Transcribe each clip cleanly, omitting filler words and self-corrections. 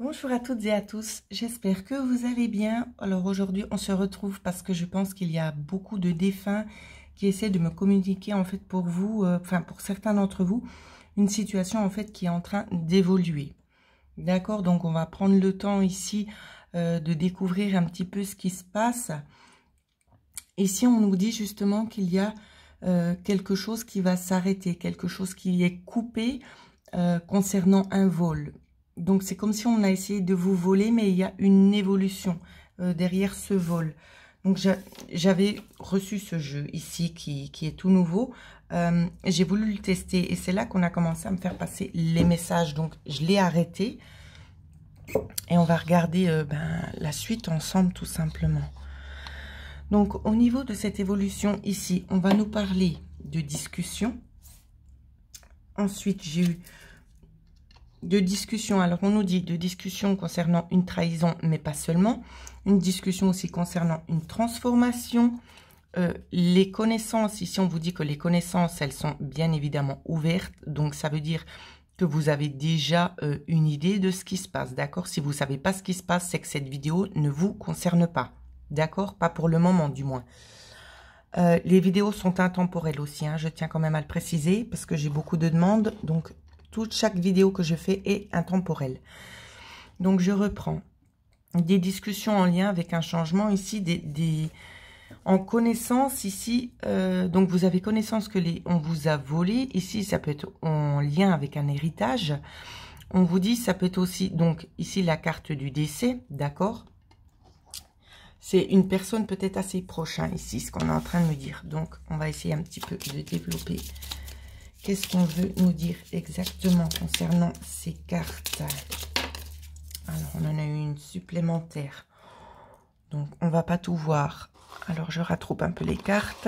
Bonjour à toutes et à tous, j'espère que vous allez bien. Alors aujourd'hui on se retrouve parce que je pense qu'il y a beaucoup de défunts qui essaient de me communiquer en fait pour vous, pour certains d'entre vous, une situation en fait qui est en train d'évoluer. D'accord, donc on va prendre le temps ici de découvrir un petit peu ce qui se passe. Ici on nous dit justement qu'il y a quelque chose qui va s'arrêter, quelque chose qui est coupé concernant un vol. Donc, c'est comme si on a essayé de vous voler, mais il y a une évolution derrière ce vol. Donc, j'avais reçu ce jeu ici qui est tout nouveau. J'ai voulu le tester et c'est là qu'on a commencé à me faire passer les messages. Donc, je l'ai arrêté et on va regarder la suite ensemble tout simplement. Donc, au niveau de cette évolution ici, on va nous parler de discussion. Ensuite, j'ai eu de discussion, alors on nous dit de discussion concernant une trahison, mais pas seulement, une discussion aussi concernant une transformation, les connaissances, ici on vous dit que les connaissances, elles sont bien évidemment ouvertes, donc ça veut dire que vous avez déjà une idée de ce qui se passe, d'accord? Si vous ne savez pas ce qui se passe, c'est que cette vidéo ne vous concerne pas, d'accord? Pas pour le moment du moins. Les vidéos sont intemporelles aussi, hein, je tiens quand même à le préciser, parce que j'ai beaucoup de demandes, donc chaque vidéo que je fais est intemporelle. Donc, je reprends. Des discussions en lien avec un changement ici, en connaissance ici. Donc, vous avez connaissance que on vous a volé. Ici, ça peut être en lien avec un héritage. On vous dit, ça peut être aussi, donc, ici, la carte du décès, d'accord? C'est une personne peut-être assez proche, hein, ici, ce qu'on est en train de me dire. Donc, on va essayer un petit peu de développer. Qu'est-ce qu'on veut nous dire exactement concernant ces cartes? Alors, on en a eu une supplémentaire. Donc, on va pas tout voir. Alors, je rattrape un peu les cartes.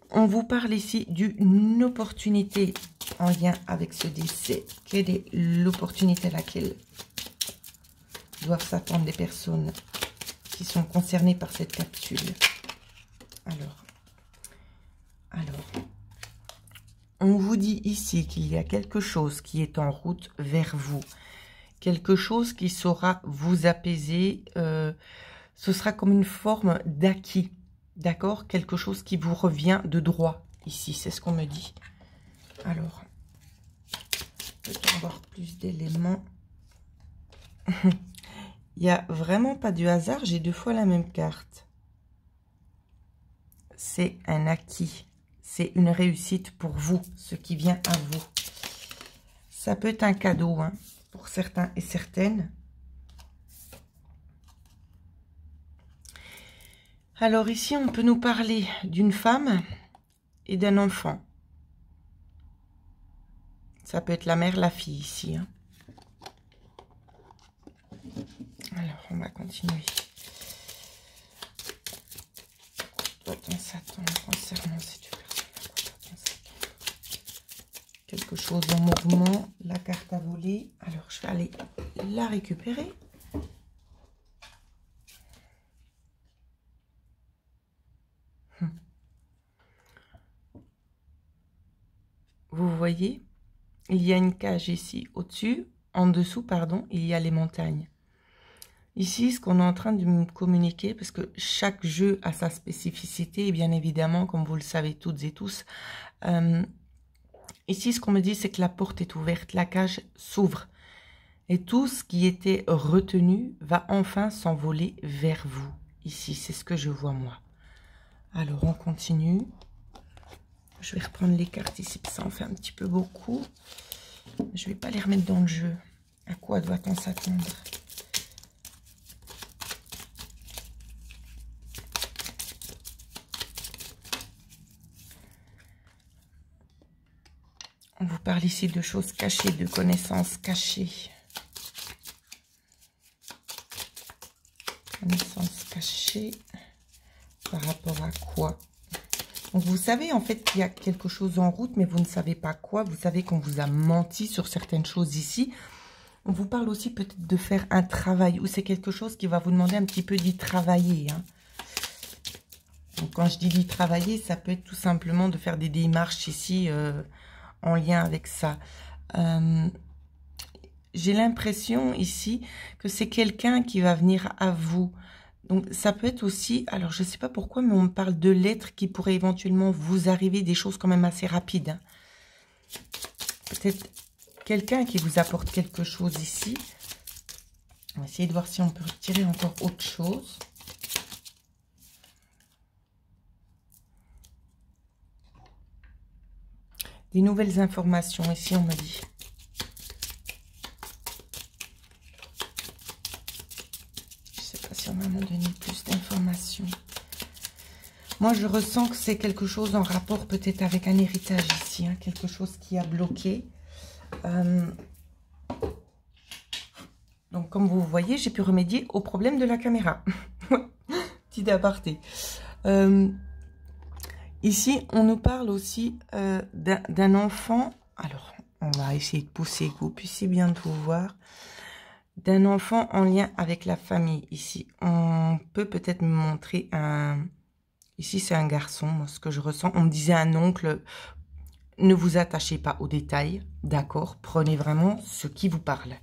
On vous parle ici d'une opportunité en lien avec ce décès. Quelle est l'opportunité à laquelle doivent s'attendre les personnes qui sont concernées par cette capsule? Alors... On vous dit ici qu'il y a quelque chose qui est en route vers vous. Quelque chose qui saura vous apaiser. Ce sera comme une forme d'acquis. D'accord? Quelque chose qui vous revient de droit. Ici, c'est ce qu'on me dit. Alors, peut-on avoir plus d'éléments? Il n'y a vraiment pas de hasard. J'ai deux fois la même carte. C'est un acquis. C'est une réussite pour vous, ce qui vient à vous. Ça peut être un cadeau, hein, pour certains et certaines. Alors ici, on peut nous parler d'une femme et d'un enfant. Ça peut être la mère, la fille ici. Hein. Alors, on va continuer. Doit-on s'attendre concernant cette personne? Quelque chose en mouvement, la carte à voler. Alors, je vais aller la récupérer. Vous voyez, il y a une cage ici au-dessus, en dessous, pardon, il y a les montagnes. Ici, ce qu'on est en train de me communiquer, parce que chaque jeu a sa spécificité, et bien évidemment, comme vous le savez toutes et tous, ici, ce qu'on me dit, c'est que la porte est ouverte, la cage s'ouvre. Et tout ce qui était retenu va enfin s'envoler vers vous. Ici, c'est ce que je vois moi. Alors, on continue. Je vais reprendre les cartes ici, parce que ça en fait un petit peu beaucoup. Je ne vais pas les remettre dans le jeu. À quoi doit-on s'attendre? On vous parle ici de choses cachées, de connaissances cachées. Connaissances cachées par rapport à quoi? Donc vous savez en fait qu'il y a quelque chose en route, mais vous ne savez pas quoi. Vous savez qu'on vous a menti sur certaines choses ici. On vous parle aussi peut-être de faire un travail, ou c'est quelque chose qui va vous demander un petit peu d'y travailler. Hein. Donc quand je dis d'y travailler, ça peut être tout simplement de faire des démarches ici en lien avec ça. j'ai l'impression ici que c'est quelqu'un qui va venir à vous. Donc, ça peut être aussi, alors je ne sais pas pourquoi, mais on me parle de lettres qui pourraient éventuellement vous arriver, des choses quand même assez rapides. Hein. Peut-être quelqu'un qui vous apporte quelque chose ici. On va essayer de voir si on peut retirer encore autre chose. Des nouvelles informations, ici on me dit. Je ne sais pas si on va me donner plus d'informations. Moi, je ressens que c'est quelque chose en rapport peut-être avec un héritage ici. Hein, quelque chose qui a bloqué. Donc, comme vous voyez, j'ai pu remédier au problème de la caméra. Petit aparté. Ici, on nous parle aussi d'un enfant. Alors, on va essayer de pousser que vous puissiez bien tout voir. D'un enfant en lien avec la famille. Ici, on peut peut-être me montrer un... Ici, c'est un garçon, moi, ce que je ressens. On me disait un oncle. Ne vous attachez pas aux détails, d'accord? Prenez vraiment ce qui vous parle.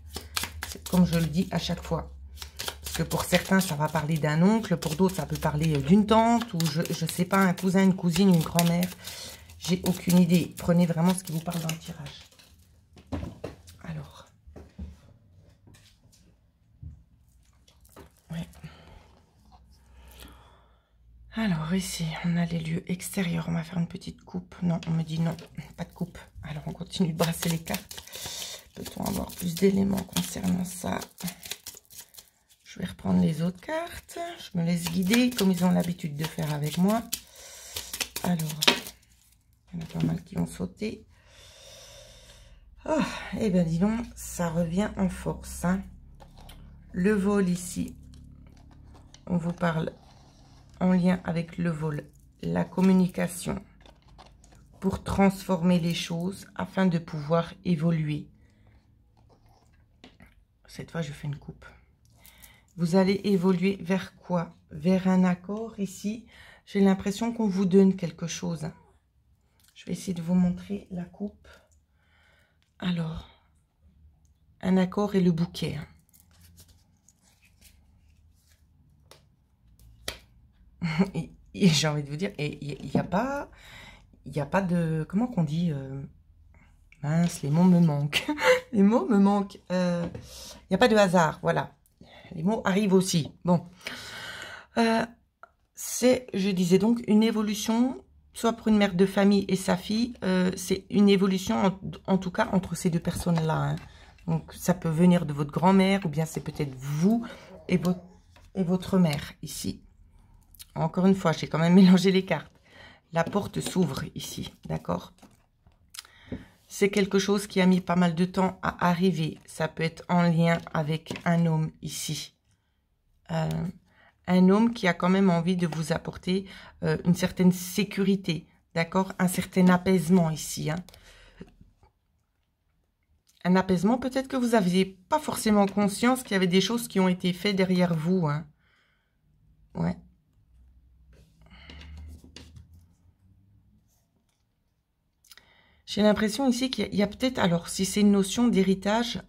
Comme je le dis à chaque fois. Parce que pour certains, ça va parler d'un oncle. Pour d'autres, ça peut parler d'une tante. Ou je ne sais pas, un cousin, une cousine, une grand-mère. J'ai aucune idée. Prenez vraiment ce qui vous parle dans le tirage. Alors. Ouais. Alors ici, on a les lieux extérieurs. On va faire une petite coupe. Non, on me dit non, pas de coupe. Alors on continue de brasser les cartes. Peut-on avoir plus d'éléments concernant ça? Je vais reprendre les autres cartes. Je me laisse guider comme ils ont l'habitude de faire avec moi. Alors, il y en a pas mal qui vont sauter. Oh, eh bien dis donc, ça revient en force. Hein. Le vol ici, on vous parle en lien avec le vol, la communication pour transformer les choses afin de pouvoir évoluer. Cette fois, je fais une coupe. Vous allez évoluer vers quoi? Vers un accord ici. J'ai l'impression qu'on vous donne quelque chose. Je vais essayer de vous montrer la coupe. Alors, un accord et le bouquet. Et j'ai envie de vous dire, il n'y a pas de, comment qu'on dit, mince, les mots me manquent. Les mots me manquent. Il n'y a pas de hasard, voilà. Les mots arrivent aussi. Bon. C'est, je disais donc, une évolution, soit pour une mère de famille et sa fille, c'est une évolution, en tout cas, entre ces deux personnes-là. Hein. Donc, ça peut venir de votre grand-mère, ou bien c'est peut-être vous et votre mère, ici. Encore une fois, j'ai quand même mélangé les cartes. La porte s'ouvre ici, d'accord? C'est quelque chose qui a mis pas mal de temps à arriver. Ça peut être en lien avec un homme ici. Un homme qui a quand même envie de vous apporter une certaine sécurité, d'accord? Un certain apaisement ici. Hein. Un apaisement, peut-être que vous n'aviez pas forcément conscience qu'il y avait des choses qui ont été faites derrière vous. Hein. Ouais. J'ai l'impression ici qu'il y a peut-être, alors si c'est une notion d'héritage,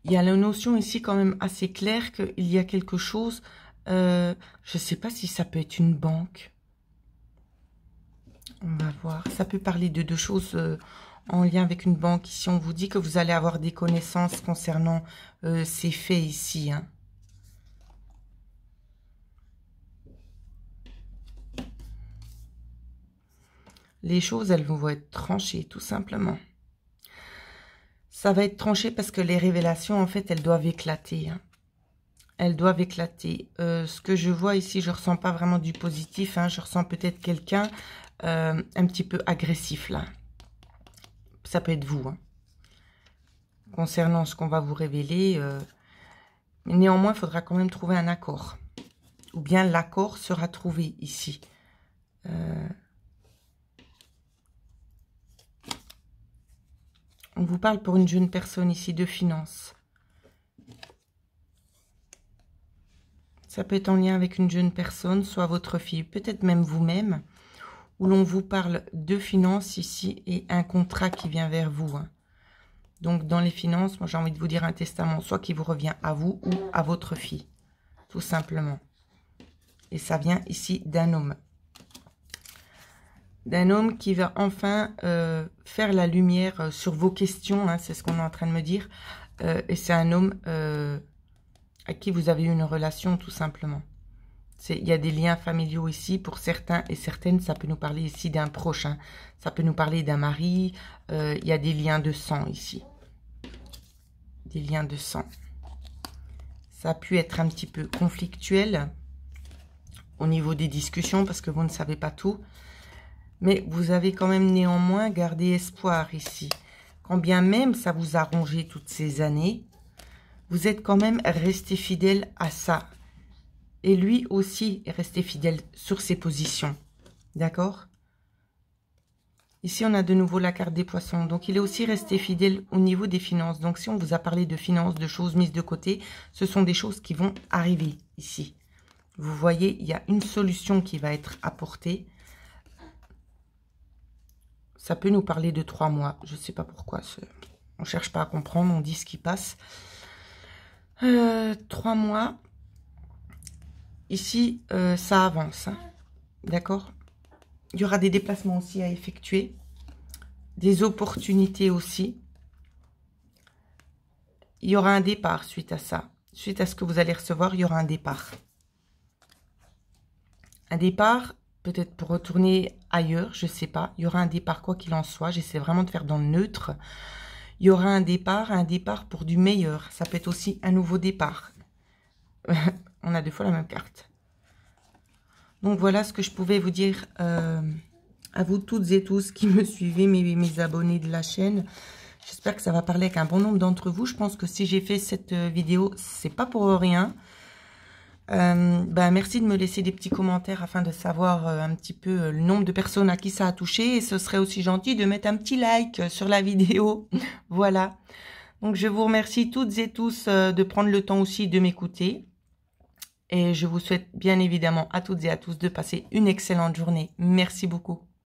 il y a la notion ici quand même assez claire qu'il y a quelque chose, je ne sais pas si ça peut être une banque. On va voir, ça peut parler de deux choses en lien avec une banque. Ici on vous dit que vous allez avoir des connaissances concernant ces faits ici. Hein. Les choses, elles vont être tranchées, tout simplement. Ça va être tranché parce que les révélations, en fait, elles doivent éclater. Hein. Elles doivent éclater. Ce que je vois ici, je ne ressens pas vraiment du positif. Hein. Je ressens peut-être quelqu'un un petit peu agressif, là. Ça peut être vous. Hein. Concernant ce qu'on va vous révéler. Mais néanmoins, il faudra quand même trouver un accord. Ou bien l'accord sera trouvé ici. On vous parle pour une jeune personne ici de finances. Ça peut être en lien avec une jeune personne, soit votre fille, peut-être même vous-même, où l'on vous parle de finances ici et un contrat qui vient vers vous. Hein. Donc, dans les finances, moi, j'ai envie de vous dire un testament, soit qui vous revient à vous ou à votre fille, tout simplement. Et ça vient ici d'un homme. D'un homme qui va enfin faire la lumière sur vos questions, hein, c'est ce qu'on est en train de me dire. Et c'est un homme à qui vous avez eu une relation, tout simplement. Il y a des liens familiaux ici, pour certains et certaines, ça peut nous parler ici d'un proche, hein. Ça peut nous parler d'un mari, il y a des liens de sang ici. Des liens de sang. Ça a pu être un petit peu conflictuel au niveau des discussions, parce que vous ne savez pas tout. Mais vous avez quand même néanmoins gardé espoir ici. Quand bien même ça vous a rongé toutes ces années, vous êtes quand même resté fidèle à ça. Et lui aussi est resté fidèle sur ses positions. D'accord? Ici, on a de nouveau la carte des poissons. Donc, il est aussi resté fidèle au niveau des finances. Donc, si on vous a parlé de finances, de choses mises de côté, ce sont des choses qui vont arriver ici. Vous voyez, il y a une solution qui va être apportée. Ça peut nous parler de 3 mois. Je ne sais pas pourquoi. On ne cherche pas à comprendre. On dit ce qui passe. 3 mois. Ici, ça avance. Hein. D'accord? Il y aura des déplacements aussi à effectuer. Des opportunités aussi. Il y aura un départ suite à ça. Suite à ce que vous allez recevoir, il y aura un départ. Un départ, peut-être pour retourner ailleurs, je ne sais pas. Il y aura un départ quoi qu'il en soit. J'essaie vraiment de faire dans le neutre. Il y aura un départ pour du meilleur. Ça peut être aussi un nouveau départ. On a 2 fois la même carte. Donc voilà ce que je pouvais vous dire à vous toutes et tous qui me suivez, mes abonnés de la chaîne. J'espère que ça va parler avec un bon nombre d'entre vous. Je pense que si j'ai fait cette vidéo, c'est pas pour rien. Merci de me laisser des petits commentaires afin de savoir un petit peu le nombre de personnes à qui ça a touché. Et ce serait aussi gentil de mettre un petit like sur la vidéo. Voilà. Donc je vous remercie toutes et tous de prendre le temps aussi de m'écouter. Et je vous souhaite bien évidemment à toutes et à tous de passer une excellente journée. Merci beaucoup.